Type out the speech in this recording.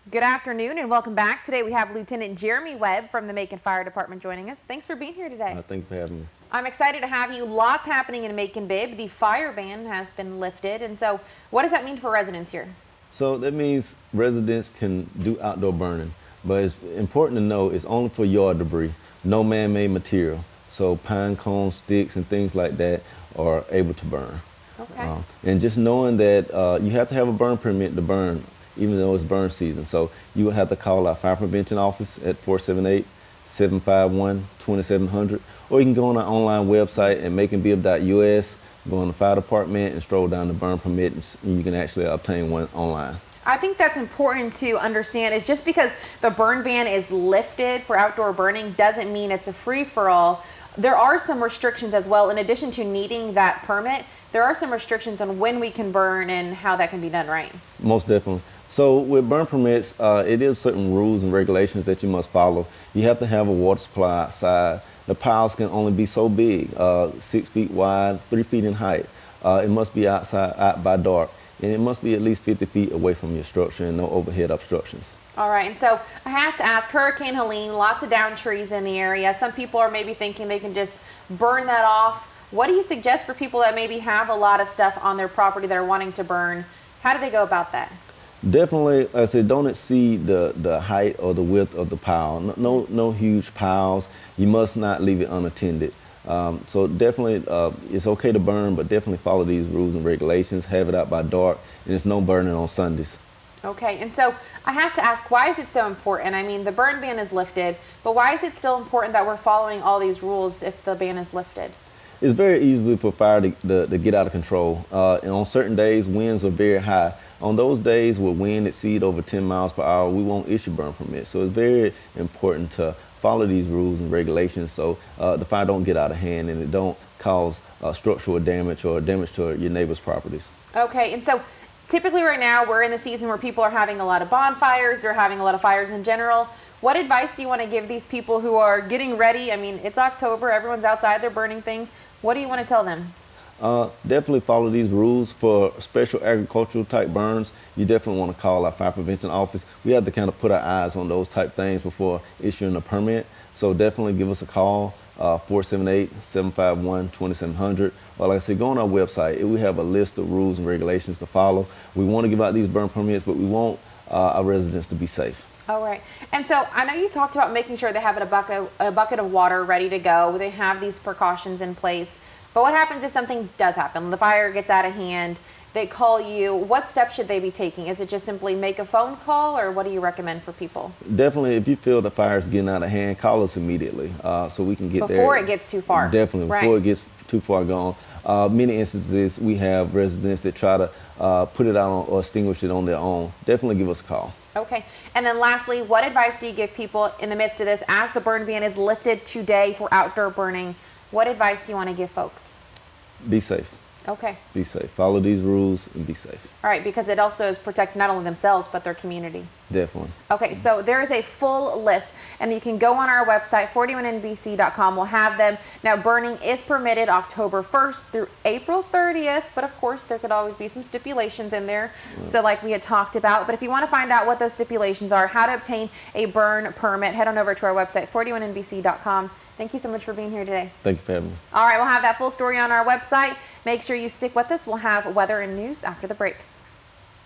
Good afternoon and welcome back. Today we have Lieutenant Jeremy Webb from the Macon Fire Department joining us. Thanks for being here today. Thank you for having me. I'm excited to have you. Lots happening in Macon-Bibb. The fire ban has been lifted. And so what does that mean for residents here? So that means residents can do outdoor burning, but it's important to know it's only for yard debris, no man-made material. So pine cones, sticks, and things like that are able to burn. Okay. And just knowing that you have to have a burn permit to burn, even though it's burn season. So you will have to call our fire prevention office at 478-751-2700, or you can go on our online website at Macon-Bibb.us, go on the fire department and stroll down the burn permit, and you can actually obtain one online. I think that's important to understand is just because the burn ban is lifted for outdoor burning doesn't mean it's a free-for-all. There are some restrictions as well. In addition to needing that permit, there are some restrictions on when we can burn and how that can be done, right? Most definitely. So with burn permits, it is certain rules and regulations that you must follow. You have to have a water supply outside. The piles can only be so big, 6 feet wide, 3 feet in height. It must be outside, out by dark, and it must be at least 50 feet away from your structure and no overhead obstructions. All right, and so I have to ask, Hurricane Helene, lots of downed trees in the area. Some people are maybe thinking they can just burn that off. What do you suggest for people that maybe have a lot of stuff on their property that are wanting to burn? How do they go about that? Definitely, like I said, don't exceed the height or the width of the pile. No huge piles. You must not leave it unattended. So definitely, it's okay to burn, but definitely follow these rules and regulations. Have it out by dark, and there's no burning on Sundays. Okay, and so I have to ask, why is it so important? I mean, the burn ban is lifted, but why is it still important that we're following all these rules if the ban is lifted? It's very easy for fire to get out of control. And on certain days, winds are very high. On those days where wind exceeds over 10 miles per hour, we won't issue burn permits. So it's very important to follow these rules and regulations so the fire don't get out of hand and it don't cause structural damage or damage to your neighbor's properties. Okay, and so typically right now we're in the season where people are having a lot of bonfires, they're having a lot of fires in general. What advice do you want to give these people who are getting ready? I mean, it's October, everyone's outside, they're burning things. What do you want to tell them? Definitely follow these rules. For special agricultural type burns, you definitely want to call our fire prevention office. We have to kind of put our eyes on those type things before issuing a permit. So definitely give us a call, 478-751-2700. Or like I said, go on our website. We have a list of rules and regulations to follow. We want to give out these burn permits, but we want our residents to be safe. All right. And so I know you talked about making sure they have a bucket of water ready to go. They have these precautions in place. But what happens if something does happen? The fire gets out of hand, they call you. What steps should they be taking? Is it just simply make a phone call, or what do you recommend for people? Definitely, if you feel the fire is getting out of hand, call us immediately so we can get there. Before it gets too far. Definitely, right. Before it gets too far gone. Many instances, we have residents that try to put it out or extinguish it on their own. Definitely give us a call. Okay. And then lastly, what advice do you give people in the midst of this as the burn ban is lifted today for outdoor burning? What advice do you want to give folks? Be safe. Okay. Be safe. Follow these rules and be safe. All right, because it also is protecting not only themselves, but their community. Definitely. Okay, so there is a full list, and you can go on our website, 41nbc.com. We'll have them. Now, burning is permitted October 1st through April 30th, but of course, there could always be some stipulations in there, so like we had talked about. But if you want to find out what those stipulations are, how to obtain a burn permit, head on over to our website, 41nbc.com. Thank you so much for being here today. Thank you for having me. All right, we'll have that full story on our website. Make sure you stick with us. We'll have weather and news after the break.